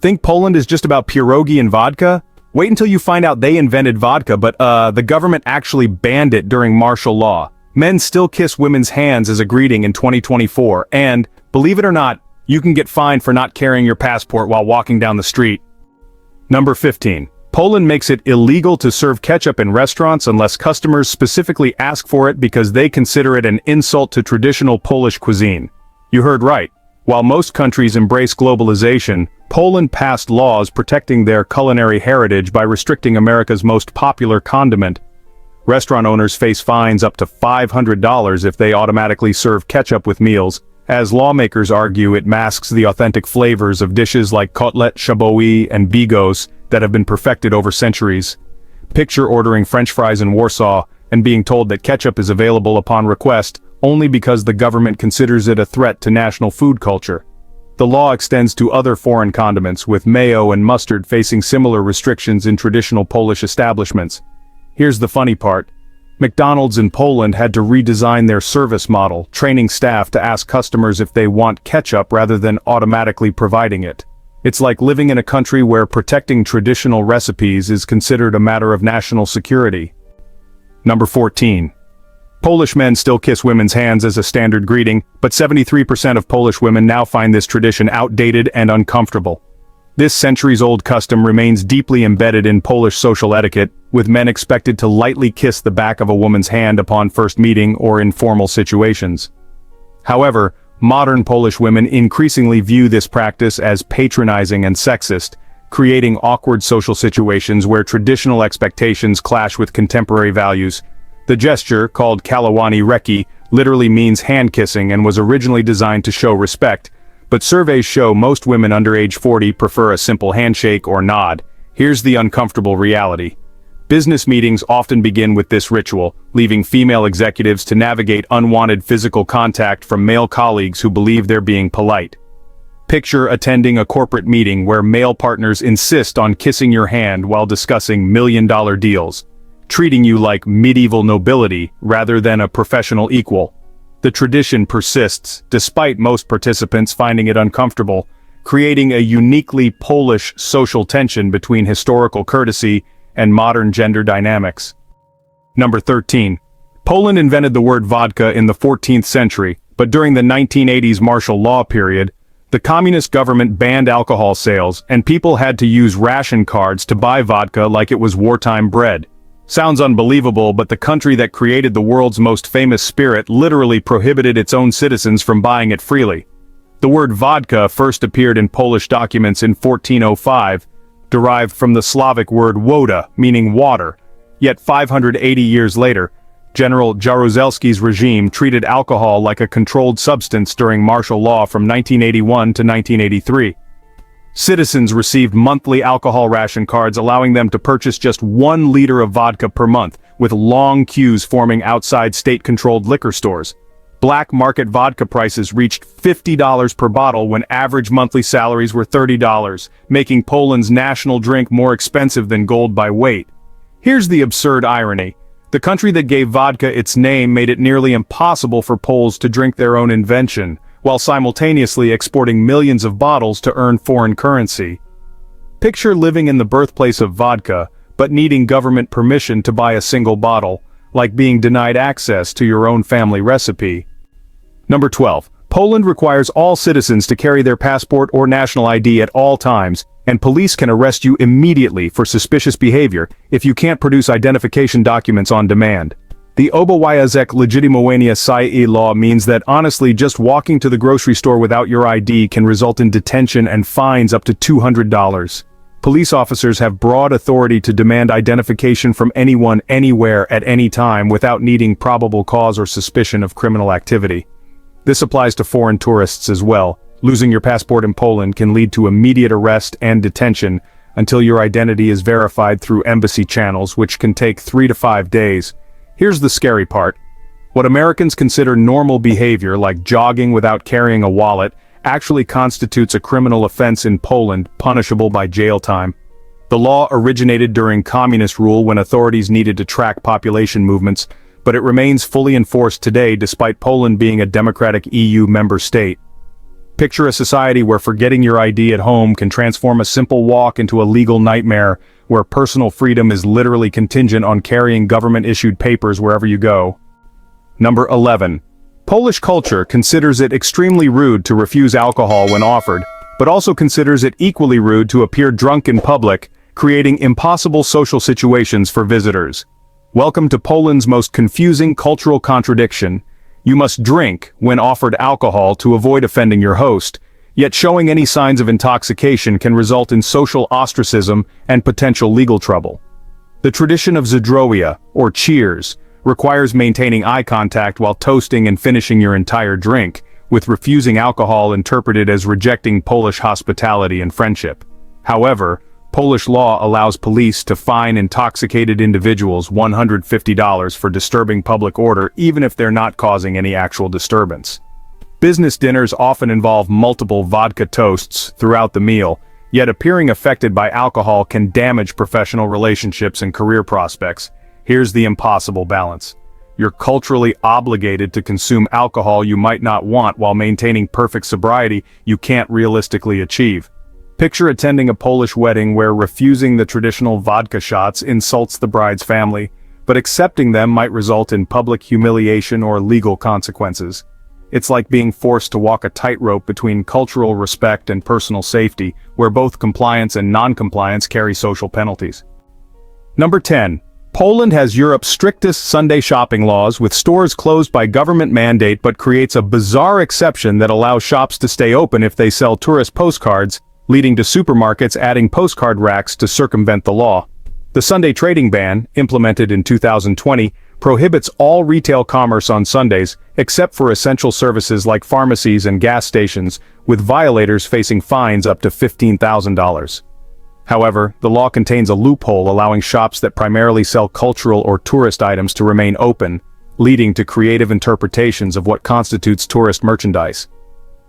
Think Poland is just about pierogi and vodka? Wait until you find out they invented vodka, but the government actually banned it during martial law. Men still kiss women's hands as a greeting in 2024, and, believe it or not, you can get fined for not carrying your passport while walking down the street. Number 15. Poland makes it illegal to serve ketchup in restaurants unless customers specifically ask for it because they consider it an insult to traditional Polish cuisine. You heard right. While most countries embrace globalization, Poland passed laws protecting their culinary heritage by restricting America's most popular condiment. Restaurant owners face fines up to $500 if they automatically serve ketchup with meals, as lawmakers argue it masks the authentic flavors of dishes like kotlet, schabowy, and bigos that have been perfected over centuries. Picture ordering French fries in Warsaw and being told that ketchup is available upon request only because the government considers it a threat to national food culture. The law extends to other foreign condiments, with mayo and mustard facing similar restrictions in traditional Polish establishments. Here's the funny part. McDonald's in Poland had to redesign their service model, training staff to ask customers if they want ketchup rather than automatically providing it. It's like living in a country where protecting traditional recipes is considered a matter of national security. Number 14. Polish men still kiss women's hands as a standard greeting, but 73% of Polish women now find this tradition outdated and uncomfortable. This centuries-old custom remains deeply embedded in Polish social etiquette, with men expected to lightly kiss the back of a woman's hand upon first meeting or in formal situations. However, modern Polish women increasingly view this practice as patronizing and sexist, creating awkward social situations where traditional expectations clash with contemporary values. The gesture, called kalawani reki, literally means hand-kissing and was originally designed to show respect, but surveys show most women under age 40 prefer a simple handshake or nod. Here's the uncomfortable reality. Business meetings often begin with this ritual, leaving female executives to navigate unwanted physical contact from male colleagues who believe they're being polite. Picture attending a corporate meeting where male partners insist on kissing your hand while discussing million-dollar deals, treating you like medieval nobility rather than a professional equal. The tradition persists, despite most participants finding it uncomfortable, creating a uniquely Polish social tension between historical courtesy and modern gender dynamics. Number 13. Poland invented the word vodka in the 14th century, but during the 1980s martial law period, the communist government banned alcohol sales, and people had to use ration cards to buy vodka like it was wartime bread. Sounds unbelievable, but the country that created the world's most famous spirit literally prohibited its own citizens from buying it freely. The word vodka first appeared in Polish documents in 1405, derived from the Slavic word woda, meaning water. Yet 580 years later, General Jaruzelski's regime treated alcohol like a controlled substance during martial law from 1981 to 1983. Citizens received monthly alcohol ration cards allowing them to purchase just 1 liter of vodka per month, with long queues forming outside state-controlled liquor stores. Black market vodka prices reached $50 per bottle when average monthly salaries were $30, making Poland's national drink more expensive than gold by weight. Here's the absurd irony. The country that gave vodka its name made it nearly impossible for Poles to drink their own invention, while simultaneously exporting millions of bottles to earn foreign currency. Picture living in the birthplace of vodka, but needing government permission to buy a single bottle, like being denied access to your own family recipe. Number 12. Poland requires all citizens to carry their passport or national ID at all times, and police can arrest you immediately for suspicious behavior if you can't produce identification documents on demand. The WWII legitymowania law means that honestly just walking to the grocery store without your ID can result in detention and fines up to $200. Police officers have broad authority to demand identification from anyone anywhere at any time without needing probable cause or suspicion of criminal activity. This applies to foreign tourists as well. Losing your passport in Poland can lead to immediate arrest and detention until your identity is verified through embassy channels, which can take 3 to 5 days. Here's the scary part. What Americans consider normal behavior, like jogging without carrying a wallet, actually constitutes a criminal offense in Poland, punishable by jail time. The law originated during communist rule when authorities needed to track population movements, but it remains fully enforced today despite Poland being a democratic EU member state. Picture a society where forgetting your ID at home can transform a simple walk into a legal nightmare, where personal freedom is literally contingent on carrying government-issued papers wherever you go. Number 11. Polish culture considers it extremely rude to refuse alcohol when offered, but also considers it equally rude to appear drunk in public, creating impossible social situations for visitors. Welcome to Poland's most confusing cultural contradiction. You must drink when offered alcohol to avoid offending your host, yet showing any signs of intoxication can result in social ostracism and potential legal trouble. The tradition of zdrowia, or cheers, requires maintaining eye contact while toasting and finishing your entire drink, with refusing alcohol interpreted as rejecting Polish hospitality and friendship. However, Polish law allows police to fine intoxicated individuals $150 for disturbing public order even if they're not causing any actual disturbance. Business dinners often involve multiple vodka toasts throughout the meal, yet appearing affected by alcohol can damage professional relationships and career prospects. Here's the impossible balance. You're culturally obligated to consume alcohol you might not want while maintaining perfect sobriety you can't realistically achieve. Picture attending a Polish wedding where refusing the traditional vodka shots insults the bride's family, but accepting them might result in public humiliation or legal consequences. It's like being forced to walk a tightrope between cultural respect and personal safety, where both compliance and non-compliance carry social penalties. Number 10. Poland has Europe's strictest Sunday shopping laws, with stores closed by government mandate, but creates a bizarre exception that allows shops to stay open if they sell tourist postcards, leading to supermarkets adding postcard racks to circumvent the law. The Sunday trading ban, implemented in 2020, prohibits all retail commerce on Sundays, except for essential services like pharmacies and gas stations, with violators facing fines up to $15,000. However, the law contains a loophole allowing shops that primarily sell cultural or tourist items to remain open, leading to creative interpretations of what constitutes tourist merchandise.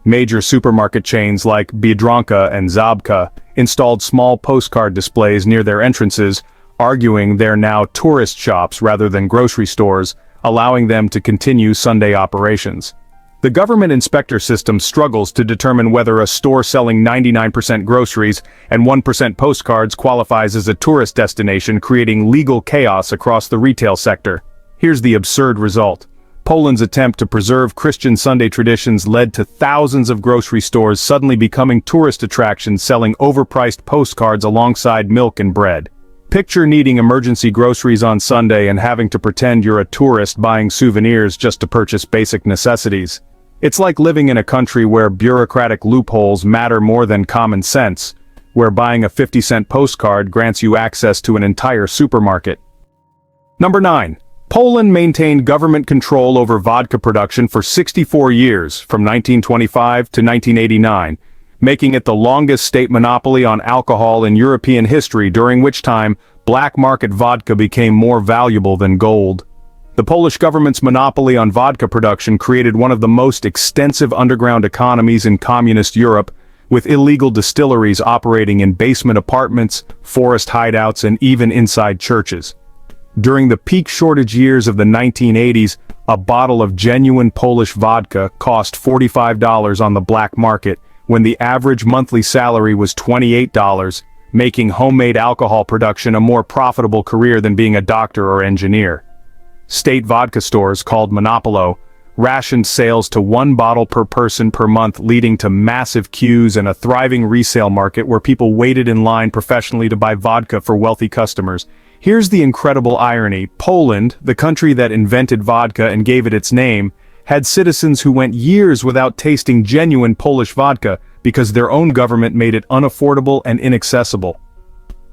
Major supermarket chains like Biedronka and Zabka installed small postcard displays near their entrances, arguing they're now tourist shops rather than grocery stores, allowing them to continue Sunday operations. The government inspector system struggles to determine whether a store selling 99% groceries and 1% postcards qualifies as a tourist destination, creating legal chaos across the retail sector. Here's the absurd result. Poland's attempt to preserve Christian Sunday traditions led to thousands of grocery stores suddenly becoming tourist attractions, selling overpriced postcards alongside milk and bread. Picture needing emergency groceries on Sunday and having to pretend you're a tourist buying souvenirs just to purchase basic necessities. It's like living in a country where bureaucratic loopholes matter more than common sense, where buying a 50-cent postcard grants you access to an entire supermarket. Number 9. Poland maintained government control over vodka production for 64 years, from 1925 to 1989, making it the longest state monopoly on alcohol in European history, during which time black market vodka became more valuable than gold. The Polish government's monopoly on vodka production created one of the most extensive underground economies in communist Europe, with illegal distilleries operating in basement apartments, forest hideouts, and even inside churches. During the peak shortage years of the 1980s, a bottle of genuine Polish vodka cost $45 on the black market, when the average monthly salary was $28, making homemade alcohol production a more profitable career than being a doctor or engineer. State vodka stores, called Monopolo, rationed sales to 1 bottle per person per month, leading to massive queues and a thriving resale market where people waited in line professionally to buy vodka for wealthy customers. Here's the incredible irony. Poland, the country that invented vodka and gave it its name, had citizens who went years without tasting genuine Polish vodka because their own government made it unaffordable and inaccessible.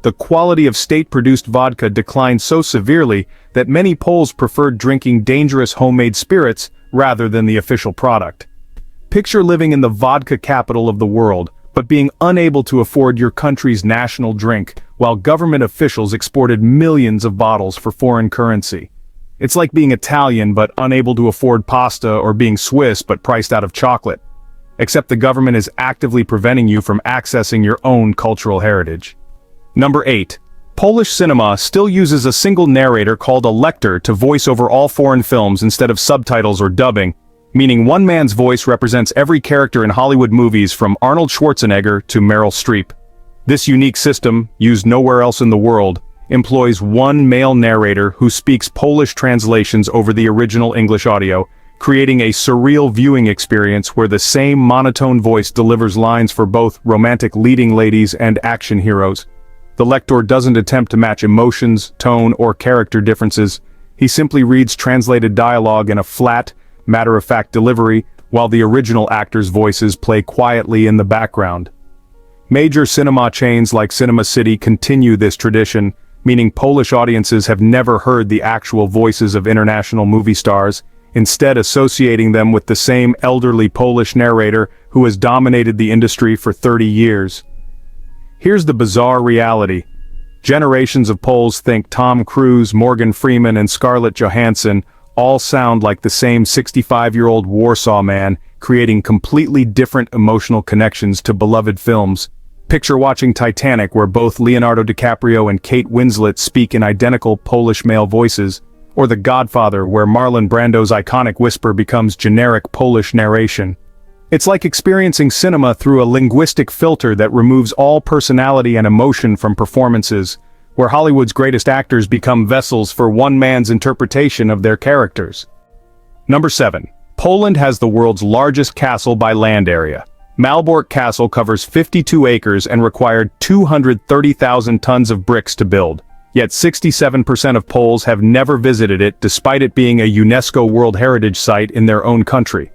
The quality of state-produced vodka declined so severely that many Poles preferred drinking dangerous homemade spirits rather than the official product. Picture living in the vodka capital of the world, but being unable to afford your country's national drink, while government officials exported millions of bottles for foreign currency. It's like being Italian but unable to afford pasta, or being Swiss but priced out of chocolate. Except the government is actively preventing you from accessing your own cultural heritage. Number 8. Polish cinema still uses a single narrator called a lector to voice over all foreign films instead of subtitles or dubbing, meaning one man's voice represents every character in Hollywood movies from Arnold Schwarzenegger to Meryl Streep. This unique system, used nowhere else in the world, employs one male narrator who speaks Polish translations over the original English audio, creating a surreal viewing experience where the same monotone voice delivers lines for both romantic leading ladies and action heroes. The lector doesn't attempt to match emotions, tone, or character differences. He simply reads translated dialogue in a flat, matter-of-fact delivery, while the original actors' voices play quietly in the background. Major cinema chains like Cinema City continue this tradition, meaning Polish audiences have never heard the actual voices of international movie stars, instead associating them with the same elderly Polish narrator who has dominated the industry for 30 years. Here's the bizarre reality. Generations of Poles think Tom Cruise, Morgan Freeman, and Scarlett Johansson all sound like the same 65-year-old Warsaw man, creating completely different emotional connections to beloved films. Picture watching Titanic, where both Leonardo DiCaprio and Kate Winslet speak in identical Polish male voices, or The Godfather, where Marlon Brando's iconic whisper becomes generic Polish narration. It's like experiencing cinema through a linguistic filter that removes all personality and emotion from performances, where Hollywood's greatest actors become vessels for one man's interpretation of their characters. Number 7. Poland has the world's largest castle by land area. Malbork Castle covers 52 acres and required 230,000 tons of bricks to build. Yet 67% of Poles have never visited it, despite it being a UNESCO World Heritage Site in their own country.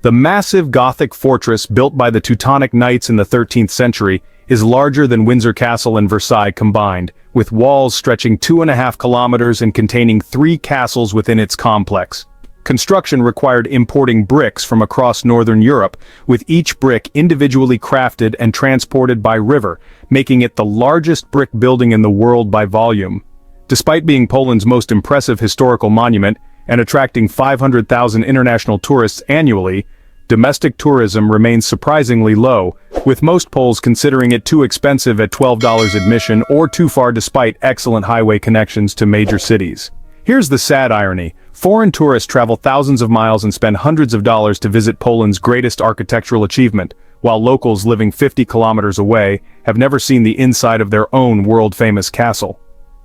The massive Gothic fortress built by the Teutonic Knights in the 13th century is larger than Windsor Castle and Versailles combined, with walls stretching 2.5 kilometers and containing 3 castles within its complex. Construction required importing bricks from across northern Europe, with each brick individually crafted and transported by river, making it the largest brick building in the world by volume. Despite being Poland's most impressive historical monument, and attracting 500,000 international tourists annually, domestic tourism remains surprisingly low, with most Poles considering it too expensive at $12 admission or too far despite excellent highway connections to major cities. Here's the sad irony. Foreign tourists travel thousands of miles and spend hundreds of dollars to visit Poland's greatest architectural achievement, while locals living 50 kilometers away have never seen the inside of their own world-famous castle.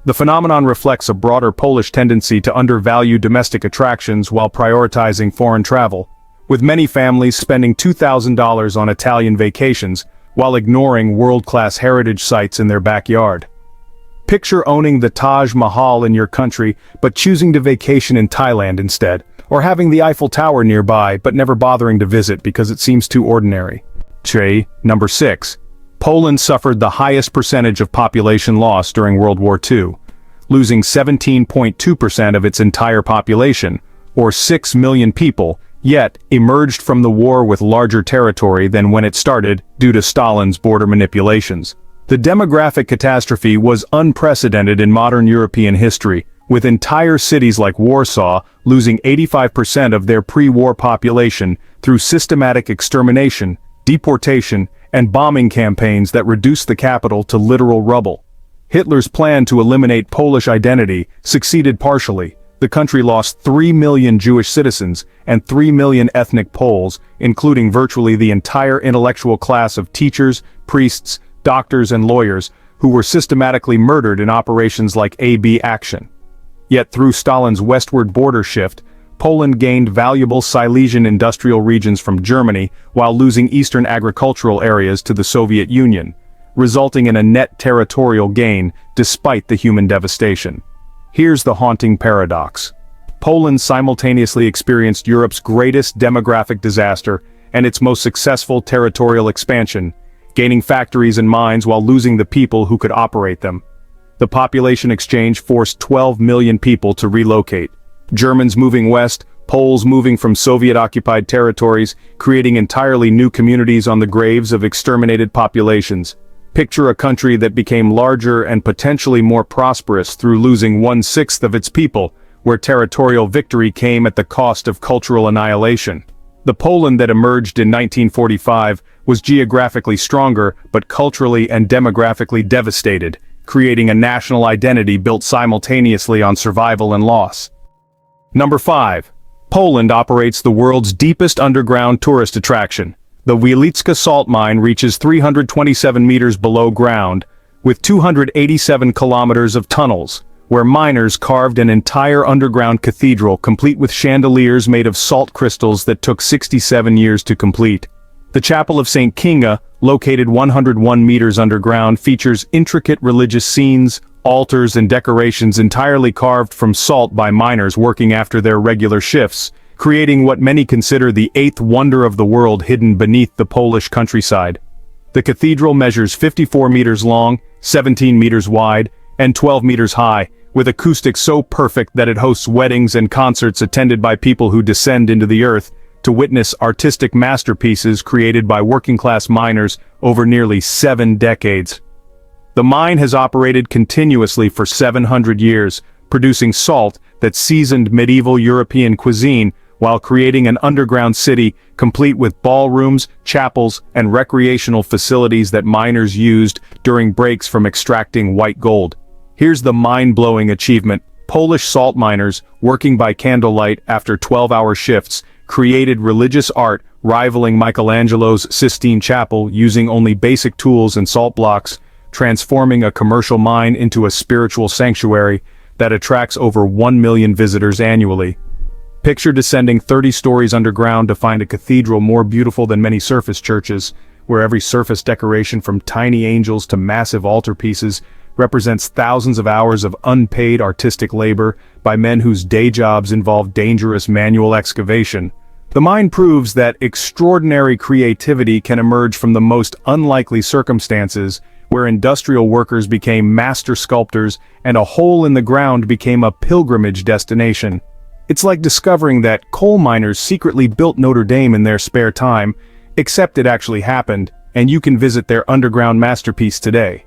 The phenomenon reflects a broader Polish tendency to undervalue domestic attractions while prioritizing foreign travel, with many families spending $2,000 on Italian vacations while ignoring world-class heritage sites in their backyard. Picture owning the Taj Mahal in your country but choosing to vacation in Thailand instead, or having the Eiffel Tower nearby but never bothering to visit because it seems too ordinary. Number 6. Poland suffered the highest percentage of population loss during World War II, losing 17.2% of its entire population, or 6 million people, yet emerged from the war with larger territory than when it started due to Stalin's border manipulations. The demographic catastrophe was unprecedented in modern European history, with entire cities like Warsaw losing 85% of their pre-war population through systematic extermination, deportation, and bombing campaigns that reduced the capital to literal rubble. Hitler's plan to eliminate Polish identity succeeded partially. The country lost 3 million Jewish citizens and 3 million ethnic Poles, including virtually the entire intellectual class of teachers, priests, doctors, and lawyers, who were systematically murdered in operations like AB Action. Yet through Stalin's westward border shift, Poland gained valuable Silesian industrial regions from Germany while losing eastern agricultural areas to the Soviet Union, resulting in a net territorial gain despite the human devastation. Here's the haunting paradox. Poland simultaneously experienced Europe's greatest demographic disaster and its most successful territorial expansion, gaining factories and mines while losing the people who could operate them. The population exchange forced 12 million people to relocate. Germans moving west, Poles moving from Soviet-occupied territories, creating entirely new communities on the graves of exterminated populations. Picture a country that became larger and potentially more prosperous through losing 1/6 of its people, where territorial victory came at the cost of cultural annihilation. The Poland that emerged in 1945 was geographically stronger but culturally and demographically devastated, creating a national identity built simultaneously on survival and loss. Number 5. Poland operates the world's deepest underground tourist attraction. The Wieliczka salt mine reaches 327 meters below ground, with 287 kilometers of tunnels, where miners carved an entire underground cathedral complete with chandeliers made of salt crystals that took 67 years to complete. The Chapel of St. Kinga, located 101 meters underground, features intricate religious scenes, altars and decorations entirely carved from salt by miners working after their regular shifts, creating what many consider the eighth wonder of the world hidden beneath the Polish countryside. The cathedral measures 54 meters long, 17 meters wide, and 12 meters high, with acoustics so perfect that it hosts weddings and concerts attended by people who descend into the earth to witness artistic masterpieces created by working-class miners over nearly 7 decades. The mine has operated continuously for 700 years, producing salt that seasoned medieval European cuisine while creating an underground city complete with ballrooms, chapels, and recreational facilities that miners used during breaks from extracting white gold. Here's the mind-blowing achievement. Polish salt miners, working by candlelight after 12-hour shifts, created religious art rivaling Michelangelo's Sistine Chapel using only basic tools and salt blocks, transforming a commercial mine into a spiritual sanctuary that attracts over 1 million visitors annually. Picture descending 30 stories underground to find a cathedral more beautiful than many surface churches, where every surface decoration from tiny angels to massive altarpieces represents thousands of hours of unpaid artistic labor by men whose day jobs involve dangerous manual excavation. The mine proves that extraordinary creativity can emerge from the most unlikely circumstances, where industrial workers became master sculptors and a hole in the ground became a pilgrimage destination. It's like discovering that coal miners secretly built Notre Dame in their spare time, except it actually happened, and you can visit their underground masterpiece today.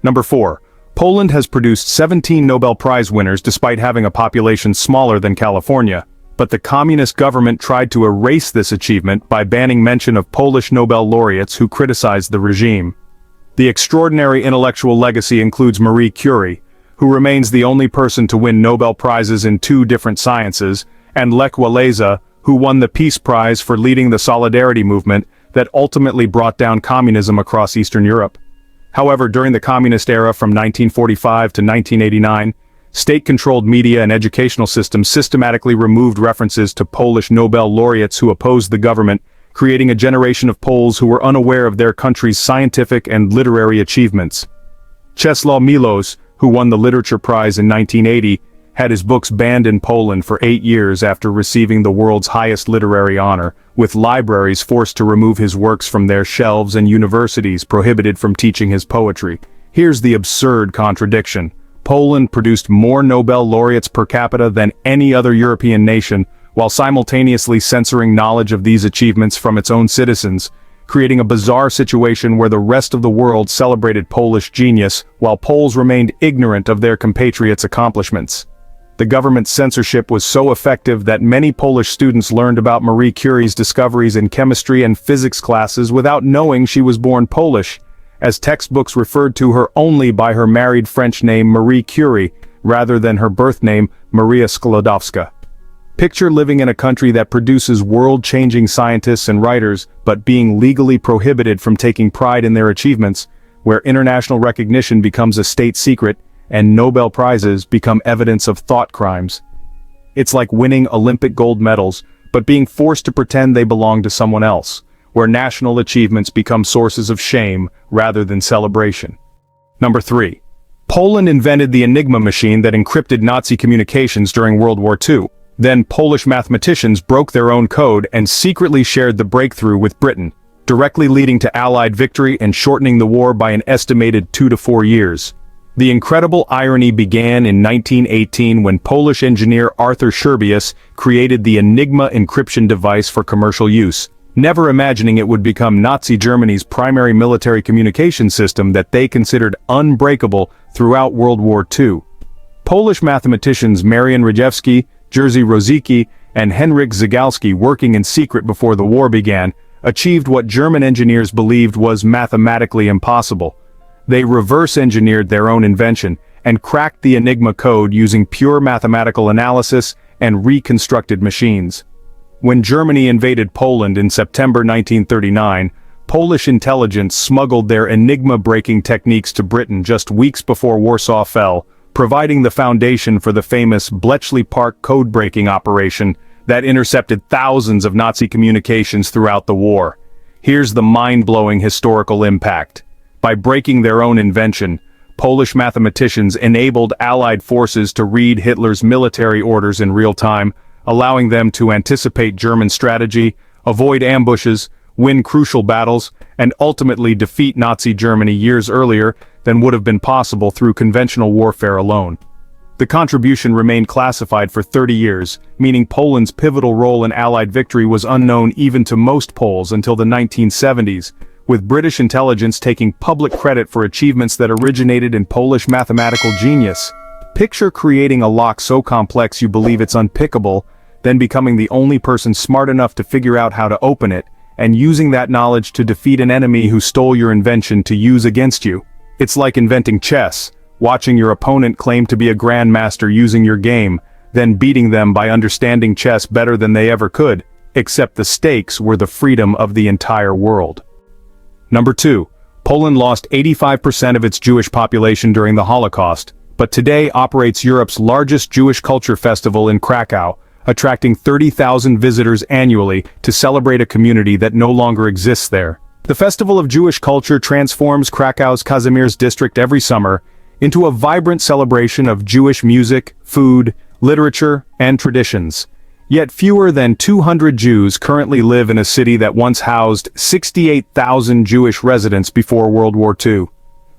Number 4. Poland has produced 17 Nobel Prize winners despite having a population smaller than California, but the communist government tried to erase this achievement by banning mention of Polish Nobel laureates who criticized the regime. The extraordinary intellectual legacy includes Marie Curie, who remains the only person to win Nobel Prizes in 2 different sciences, and Lech Walesa, who won the Peace Prize for leading the Solidarity movement that ultimately brought down communism across Eastern Europe. However, during the communist era from 1945 to 1989, state-controlled media and educational systems systematically removed references to Polish Nobel laureates who opposed the government, creating a generation of Poles who were unaware of their country's scientific and literary achievements. Czesław Miłosz, who won the Literature Prize in 1980, had his books banned in Poland for 8 years after receiving the world's highest literary honor, with libraries forced to remove his works from their shelves and universities prohibited from teaching his poetry. Here's the absurd contradiction. Poland produced more Nobel laureates per capita than any other European nation, while simultaneously censoring knowledge of these achievements from its own citizens, creating a bizarre situation where the rest of the world celebrated Polish genius, while Poles remained ignorant of their compatriots' accomplishments. The government's censorship was so effective that many Polish students learned about Marie Curie's discoveries in chemistry and physics classes without knowing she was born Polish, as textbooks referred to her only by her married French name Marie Curie, rather than her birth name Maria Sklodowska. Picture living in a country that produces world-changing scientists and writers, but being legally prohibited from taking pride in their achievements, where international recognition becomes a state secret, and Nobel Prizes become evidence of thought crimes. It's like winning Olympic gold medals, but being forced to pretend they belong to someone else, where national achievements become sources of shame rather than celebration. Number 3. Poland invented the Enigma machine that encrypted Nazi communications during World War II. Then Polish mathematicians broke their own code and secretly shared the breakthrough with Britain, directly leading to Allied victory and shortening the war by an estimated 2 to 4 years. The incredible irony began in 1918 when Polish engineer Arthur Scherbius created the Enigma encryption device for commercial use, never imagining it would become Nazi Germany's primary military communication system that they considered unbreakable throughout World War II. Polish mathematicians Marian Rejewski, Jerzy Rosiecki, and Henryk Zygalski, working in secret before the war began, achieved what German engineers believed was mathematically impossible. They reverse-engineered their own invention and cracked the Enigma code using pure mathematical analysis and reconstructed machines. When Germany invaded Poland in September 1939, Polish intelligence smuggled their enigma-breaking techniques to Britain just weeks before Warsaw fell, providing the foundation for the famous Bletchley Park code-breaking operation that intercepted thousands of Nazi communications throughout the war. Here's the mind-blowing historical impact. By breaking their own invention, Polish mathematicians enabled Allied forces to read Hitler's military orders in real time, allowing them to anticipate German strategy, avoid ambushes, win crucial battles, and ultimately defeat Nazi Germany years earlier than would have been possible through conventional warfare alone. The contribution remained classified for 30 years, meaning Poland's pivotal role in Allied victory was unknown even to most Poles until the 1970s, with British intelligence taking public credit for achievements that originated in Polish mathematical genius. Picture creating a lock so complex you believe it's unpickable, then becoming the only person smart enough to figure out how to open it, and using that knowledge to defeat an enemy who stole your invention to use against you. It's like inventing chess, watching your opponent claim to be a grandmaster using your game, then beating them by understanding chess better than they ever could, except the stakes were the freedom of the entire world. Number 2. Poland lost 85% of its Jewish population during the Holocaust, but today operates Europe's largest Jewish culture festival in Krakow, attracting 30,000 visitors annually to celebrate a community that no longer exists there. The Festival of Jewish Culture transforms Krakow's Kazimierz district every summer into a vibrant celebration of Jewish music, food, literature, and traditions. Yet fewer than 200 Jews currently live in a city that once housed 68,000 Jewish residents before World War II.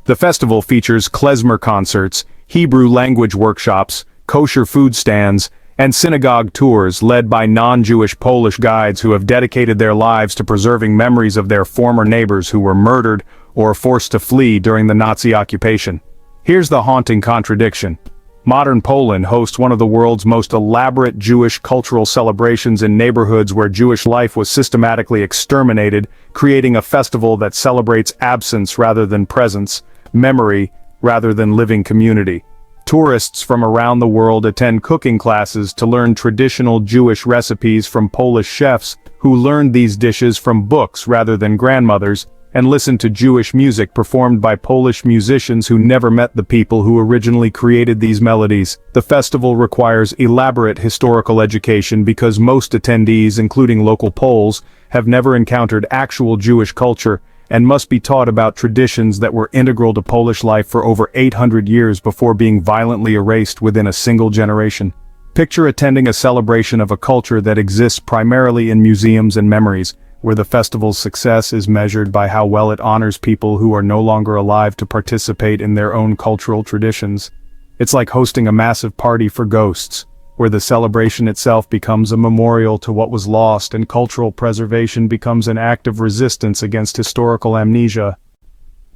The festival features klezmer concerts, Hebrew language workshops, kosher food stands, and synagogue tours led by non-Jewish Polish guides who have dedicated their lives to preserving memories of their former neighbors who were murdered or forced to flee during the Nazi occupation. Here's the haunting contradiction. Modern Poland hosts one of the world's most elaborate Jewish cultural celebrations in neighborhoods where Jewish life was systematically exterminated, creating a festival that celebrates absence rather than presence, memory rather than living community. Tourists from around the world attend cooking classes to learn traditional Jewish recipes from Polish chefs who learned these dishes from books rather than grandmothers, and listen to Jewish music performed by Polish musicians who never met the people who originally created these melodies. The festival requires elaborate historical education because most attendees, including local Poles, have never encountered actual Jewish culture and must be taught about traditions that were integral to Polish life for over 800 years before being violently erased within a single generation. Picture attending a celebration of a culture that exists primarily in museums and memories, where the festival's success is measured by how well it honors people who are no longer alive to participate in their own cultural traditions. It's like hosting a massive party for ghosts, where the celebration itself becomes a memorial to what was lost and cultural preservation becomes an act of resistance against historical amnesia.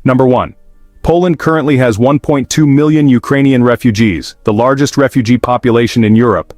Number 1. Poland currently has 1.2 million Ukrainian refugees, the largest refugee population in Europe.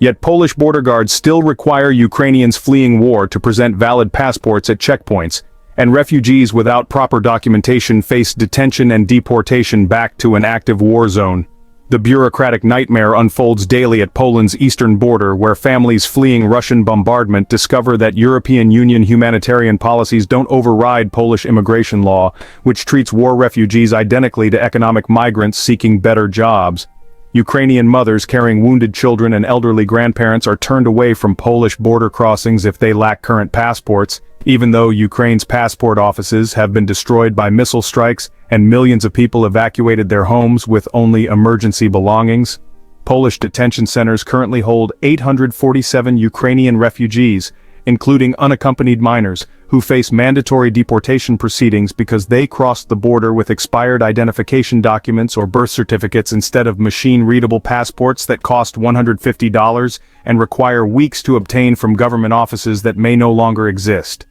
Yet Polish border guards still require Ukrainians fleeing war to present valid passports at checkpoints, and refugees without proper documentation face detention and deportation back to an active war zone. The bureaucratic nightmare unfolds daily at Poland's eastern border, where families fleeing Russian bombardment discover that European Union humanitarian policies don't override Polish immigration law, which treats war refugees identically to economic migrants seeking better jobs. Ukrainian mothers carrying wounded children and elderly grandparents are turned away from Polish border crossings if they lack current passports, even though Ukraine's passport offices have been destroyed by missile strikes and millions of people evacuated their homes with only emergency belongings. Polish detention centers currently hold 847 Ukrainian refugees, including unaccompanied minors, who face mandatory deportation proceedings because they crossed the border with expired identification documents or birth certificates instead of machine-readable passports that cost $150 and require weeks to obtain from government offices that may no longer exist.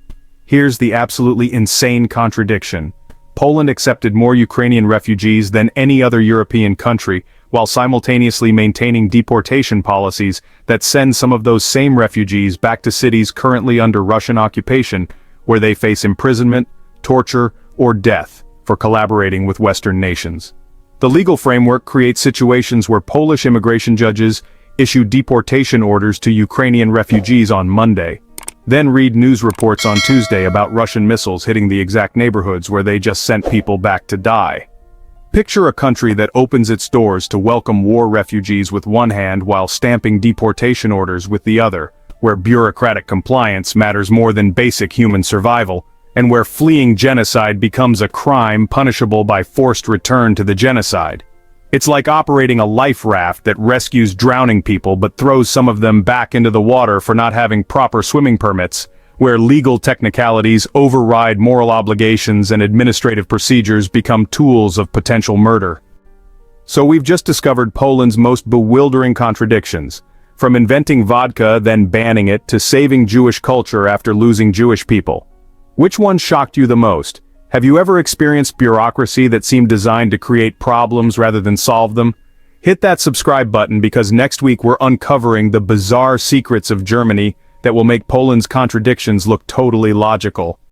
Here's the absolutely insane contradiction. Poland accepted more Ukrainian refugees than any other European country, while simultaneously maintaining deportation policies that send some of those same refugees back to cities currently under Russian occupation, where they face imprisonment, torture, or death for collaborating with Western nations. The legal framework creates situations where Polish immigration judges issue deportation orders to Ukrainian refugees on Monday. Then read news reports on Tuesday about Russian missiles hitting the exact neighborhoods where they just sent people back to die. Picture a country that opens its doors to welcome war refugees with one hand while stamping deportation orders with the other, where bureaucratic compliance matters more than basic human survival, and where fleeing genocide becomes a crime punishable by forced return to the genocide. It's like operating a life raft that rescues drowning people but throws some of them back into the water for not having proper swimming permits, where legal technicalities override moral obligations and administrative procedures become tools of potential murder. So we've just discovered Poland's most bewildering contradictions, from inventing vodka then banning it to saving Jewish culture after losing Jewish people. Which one shocked you the most? Have you ever experienced bureaucracy that seemed designed to create problems rather than solve them? Hit that subscribe button because next week we're uncovering the bizarre secrets of Germany that will make Poland's contradictions look totally logical.